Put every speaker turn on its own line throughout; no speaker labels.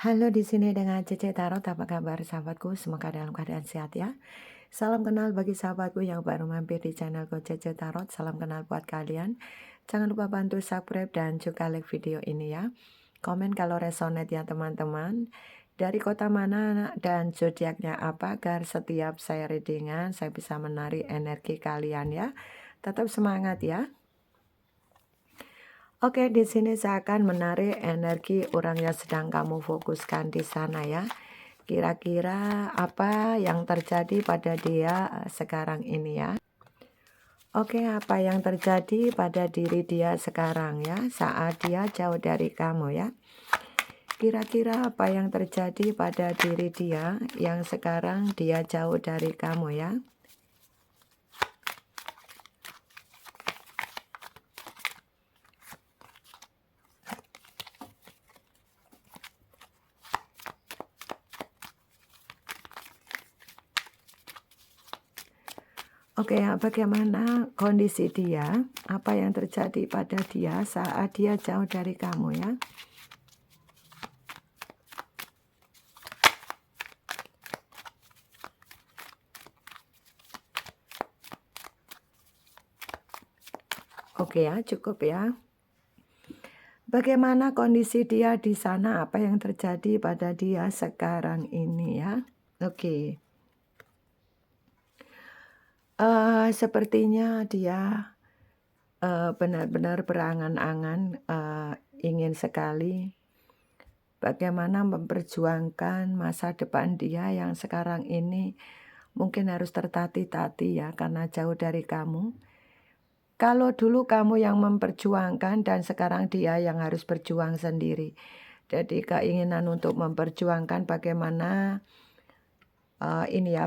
Halo, di sini dengan Cece Tarot. Apa kabar sahabatku? Semoga dalam keadaan sehat ya. Salam kenal bagi sahabatku yang baru mampir di channelku Cece Tarot. Salam kenal buat kalian. Jangan lupa bantu subscribe dan juga like video ini ya. Komen kalau resonate ya teman-teman. Dari kota mana dan zodiaknya apa agar setiap saya readingan saya bisa menarik energi kalian ya. Tetap semangat ya. Oke, di sini saya akan menarik energi orang yang sedang kamu fokuskan di sana ya. Kira-kira apa yang terjadi pada dia sekarang ini ya? Oke, apa yang terjadi pada diri dia sekarang ya, saat dia jauh dari kamu ya? Kira-kira apa yang terjadi pada diri dia yang sekarang dia jauh dari kamu ya? Oke, bagaimana kondisi dia? Apa yang terjadi pada dia saat dia jauh dari kamu ya? Oke ya, cukup ya. Bagaimana kondisi dia di sana? Apa yang terjadi pada dia sekarang ini ya? Oke. Sepertinya dia benar-benar berangan-angan, ingin sekali bagaimana memperjuangkan masa depan dia yang sekarang ini mungkin harus tertatih-tatih ya karena jauh dari kamu. Kalau dulu kamu yang memperjuangkan dan sekarang dia yang harus berjuang sendiri. Jadi keinginan untuk memperjuangkan bagaimana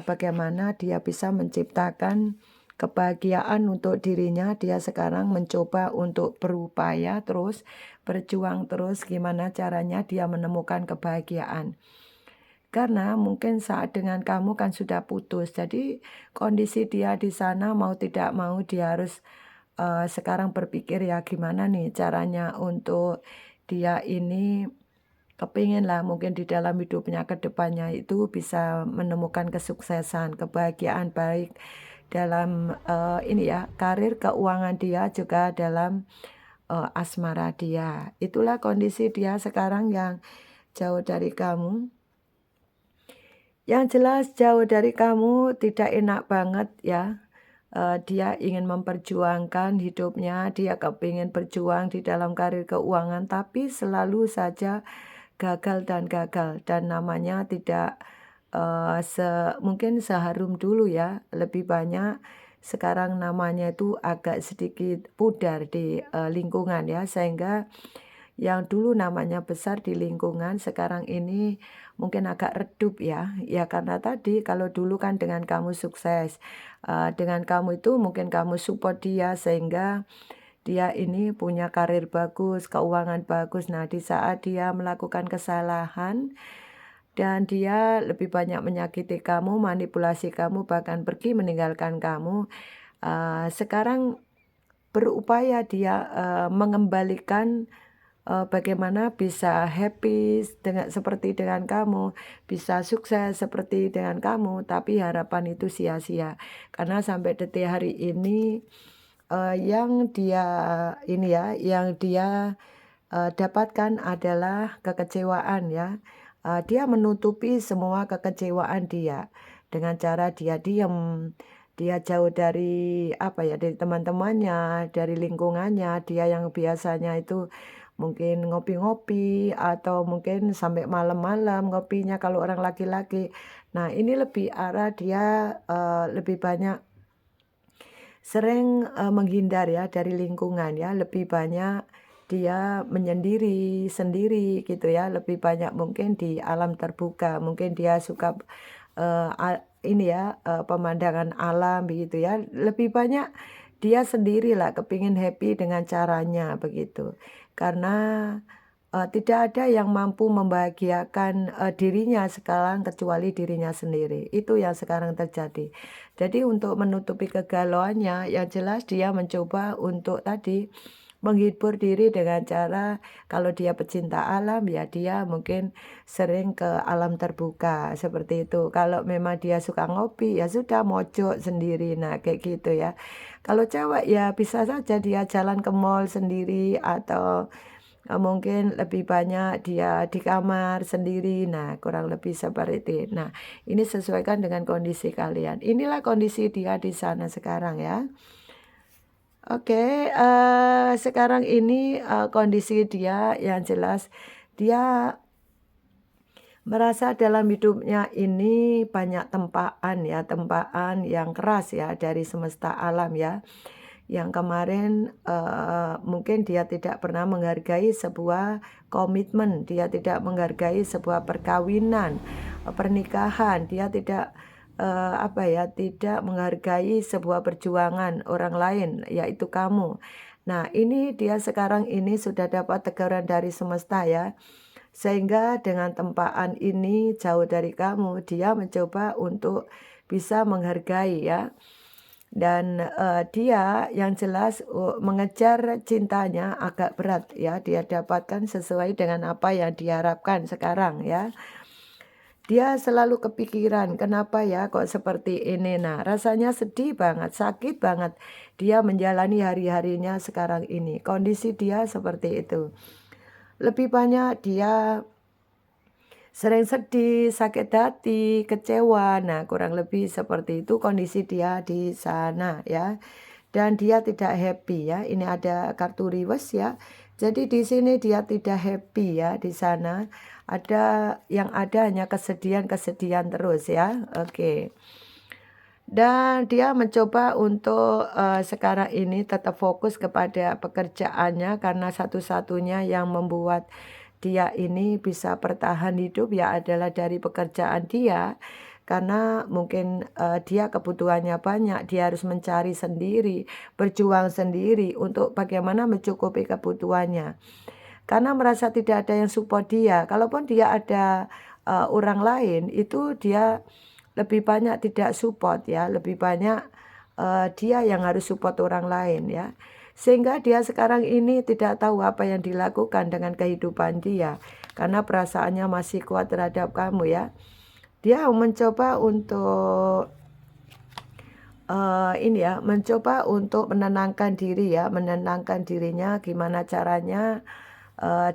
bagaimana dia bisa menciptakan kebahagiaan untuk dirinya. Dia sekarang mencoba untuk berupaya terus, berjuang terus gimana caranya dia menemukan kebahagiaan. Karena mungkin saat dengan kamu kan sudah putus. Jadi kondisi dia di sana mau tidak mau dia harus sekarang berpikir ya gimana nih caranya untuk dia ini kepingin lah mungkin di dalam hidupnya ke depannya itu bisa menemukan kesuksesan, kebahagiaan baik dalam karir, keuangan dia juga dalam asmara dia. Itulah kondisi dia sekarang yang jauh dari kamu. Yang jelas jauh dari kamu tidak enak banget ya. Dia ingin memperjuangkan hidupnya, dia kepingin berjuang di dalam karir keuangan, tapi selalu saja gagal dan namanya tidak mungkin seharum dulu ya, lebih banyak sekarang namanya itu agak sedikit pudar di lingkungan ya, sehingga yang dulu namanya besar di lingkungan sekarang ini mungkin agak redup ya. Ya karena tadi kalau dulu kan dengan kamu sukses, dengan kamu itu mungkin kamu support dia sehingga dia ini punya karir bagus, keuangan bagus. Nah, di saat dia melakukan kesalahan dan dia lebih banyak menyakiti kamu, manipulasi kamu, bahkan pergi meninggalkan kamu, sekarang berupaya dia mengembalikan bagaimana bisa happy seperti dengan kamu, bisa sukses seperti dengan kamu, tapi harapan itu sia-sia. Karena sampai detik hari ini yang dia dapatkan adalah kekecewaan ya. Dia menutupi semua kekecewaan dia dengan cara dia diam, dia jauh dari dari teman-temannya, dari lingkungannya, dia yang biasanya itu mungkin ngopi-ngopi atau mungkin sampai malam-malam ngopinya kalau orang laki-laki. Nah, ini lebih arah dia lebih banyak sering, menghindar ya dari lingkungan ya, lebih banyak dia menyendiri sendiri gitu ya, lebih banyak mungkin di alam terbuka, mungkin dia suka, eee, a pemandangan alam begitu ya, lebih banyak dia sendirilah kepingin happy dengan caranya begitu. Karena, tidak ada yang mampu membahagiakan, dirinya sekarang kecuali dirinya sendiri, itu yang sekarang terjadi. Jadi untuk menutupi kegalauannya, yang jelas dia mencoba untuk tadi, menghibur diri dengan cara kalau dia pecinta alam ya dia mungkin sering ke alam terbuka seperti itu. Kalau memang dia suka ngopi ya sudah mojok sendiri. Nah, kayak gitu ya. Kalau cewek ya bisa saja dia jalan ke mall sendiri atau mungkin lebih banyak dia di kamar sendiri. Nah, kurang lebih seperti itu. Nah, ini sesuaikan dengan kondisi kalian. Inilah kondisi dia di sana sekarang ya. Oke, sekarang ini, kondisi dia yang jelas dia merasa dalam hidupnya ini banyak tempaan ya, tempaan yang keras ya dari semesta alam ya. Yang kemarin, mungkin dia tidak pernah menghargai sebuah komitmen, dia tidak menghargai sebuah perkawinan, pernikahan, dia tidak, apa ya, tidak menghargai sebuah perjuangan orang lain, yaitu kamu. Nah, ini dia sekarang ini sudah dapat teguran dari semesta ya, sehingga dengan tempaan ini jauh dari kamu, dia mencoba untuk bisa menghargai ya. Dan, dia yang jelas, mengejar cintanya agak berat ya, dia dapatkan sesuai dengan apa yang diharapkan sekarang ya. Dia selalu kepikiran, "Kenapa ya kok seperti ini?" Nah, rasanya sedih banget, sakit banget dia menjalani hari-harinya sekarang ini, kondisi dia seperti itu. Lebih banyak dia sering sedih, sakit hati, kecewa. Nah, kurang lebih seperti itu kondisi dia di sana ya. Dan dia tidak happy ya. Ini ada kartu reverse ya. Jadi di sini dia tidak happy ya di sana. Yang ada hanya kesedihan-kesedihan terus ya. Oke. Dan dia mencoba untuk sekarang ini tetap fokus kepada pekerjaannya karena satu-satunya yang membuat dia ini bisa bertahan hidup ya adalah dari pekerjaan dia. Karena mungkin dia kebutuhannya banyak, dia harus mencari sendiri, berjuang sendiri untuk bagaimana mencukupi kebutuhannya. Karena merasa tidak ada yang support dia, kalaupun dia ada orang lain, itu dia lebih banyak tidak support ya, lebih banyak, dia yang harus support orang lain ya. Sehingga dia sekarang ini tidak tahu apa yang dilakukan dengan kehidupan dia, karena perasaannya masih kuat terhadap kamu ya. Dia mencoba untuk, ini ya, mencoba untuk menenangkan diri ya, menenangkan dirinya gimana caranya,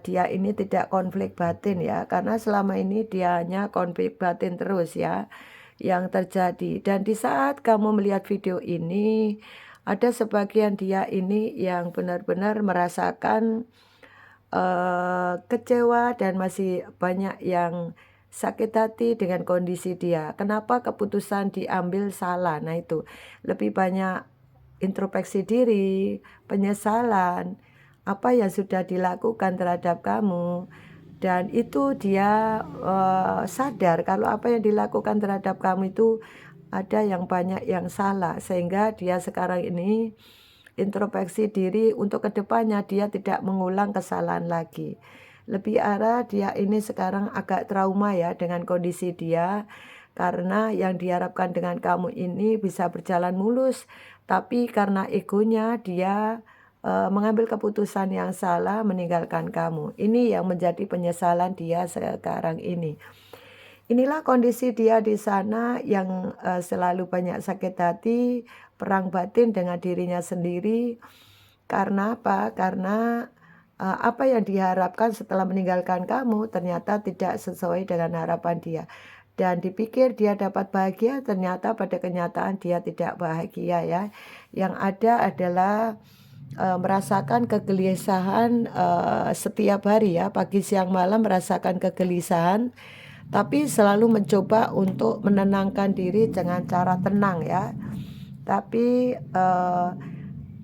dia ini tidak konflik batin ya, karena selama ini dia hanya konflik batin terus ya yang terjadi. Dan di saat kamu melihat video ini, ada sebagian dia ini yang benar-benar merasakan, kecewa dan masih banyak yang sakit hati dengan kondisi dia. Kenapa keputusan diambil salah? Nah itu, lebih banyak introspeksi diri, penyesalan, apa yang sudah dilakukan terhadap kamu. Dan itu dia, sadar kalau apa yang dilakukan terhadap kamu itu ada yang banyak yang salah, sehingga dia sekarang ini introspeksi diri untuk kedepannya dia tidak mengulang kesalahan lagi. Lebih arah dia ini sekarang agak trauma ya dengan kondisi dia, karena yang diharapkan dengan kamu ini bisa berjalan mulus, tapi karena egonya dia mengambil keputusan yang salah meninggalkan kamu. Ini yang menjadi penyesalan dia sekarang ini. Inilah kondisi dia di sana yang selalu banyak sakit hati, perang batin dengan dirinya sendiri. Karena apa? Karena apa yang diharapkan setelah meninggalkan kamu ternyata tidak sesuai dengan harapan dia. Dan dipikir dia dapat bahagia, ternyata pada kenyataan dia tidak bahagia ya. Yang ada adalah merasakan kegelisahan setiap hari ya, pagi siang malam merasakan kegelisahan, tapi selalu mencoba untuk menenangkan diri dengan cara tenang ya. Tapi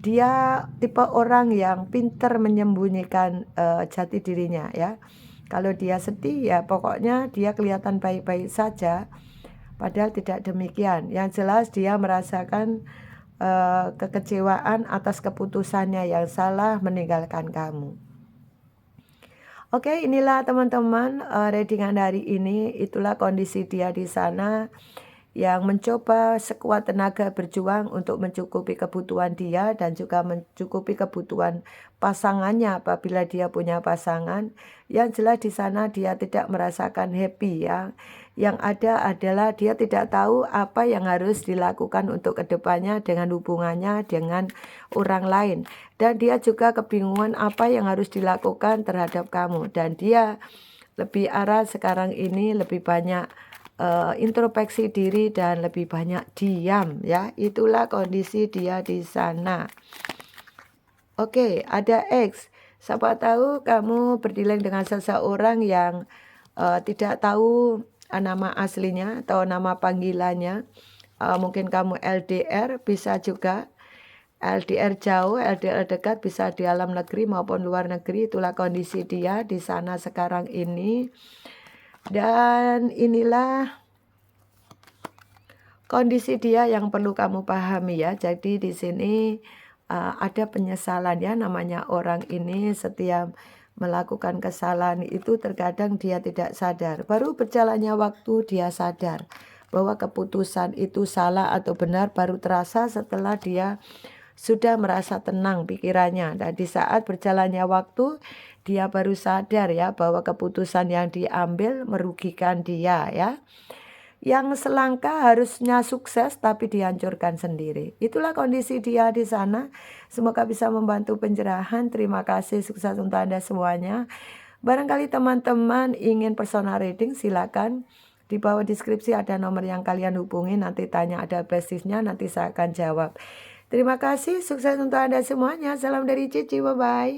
dia tipe orang yang pintar menyembunyikan jati dirinya ya. Kalau dia sedih ya pokoknya dia kelihatan baik-baik saja, padahal tidak demikian. Yang jelas dia merasakan kekecewaan atas keputusannya yang salah meninggalkan kamu. Oke, inilah teman-teman readingan hari ini. Itulah kondisi dia di sana yang mencoba sekuat tenaga berjuang untuk mencukupi kebutuhan dia dan juga mencukupi kebutuhan pasangannya apabila dia punya pasangan. Yang jelas di sana dia tidak merasakan happy ya. Yang ada adalah dia tidak tahu apa yang harus dilakukan untuk kedepannya dengan hubungannya dengan orang lain. Dan dia juga kebingungan apa yang harus dilakukan terhadap kamu. Dan dia lebih arah sekarang ini lebih banyak introspeksi diri dan lebih banyak diam ya. Itulah kondisi dia di sana. Oke, ada X. Siapa tahu kamu berdialog dengan seseorang yang tidak tahu nama aslinya atau nama panggilannya. Mungkin kamu LDR, bisa juga LDR jauh, LDR dekat, bisa di dalam negeri maupun luar negeri. Itulah kondisi dia di sana sekarang ini. Dan inilah kondisi dia yang perlu kamu pahami ya. Jadi di sini ada penyesalan ya, namanya orang ini setiap melakukan kesalahan itu terkadang dia tidak sadar. Baru berjalannya waktu dia sadar bahwa keputusan itu salah atau benar baru terasa setelah dia sudah merasa tenang pikirannya. Dan di saat berjalannya waktu dia baru sadar ya bahwa keputusan yang diambil merugikan dia ya. Yang selangkah harusnya sukses tapi dihancurkan sendiri. Itulah kondisi dia di sana. Semoga bisa membantu pencerahan. Terima kasih, sukses untuk Anda semuanya. Barangkali teman-teman ingin personal reading, silakan. Di bawah deskripsi ada nomor yang kalian hubungi. Nanti tanya ada basisnya, nanti saya akan jawab. Terima kasih, sukses untuk Anda semuanya. Salam dari Cici, bye-bye.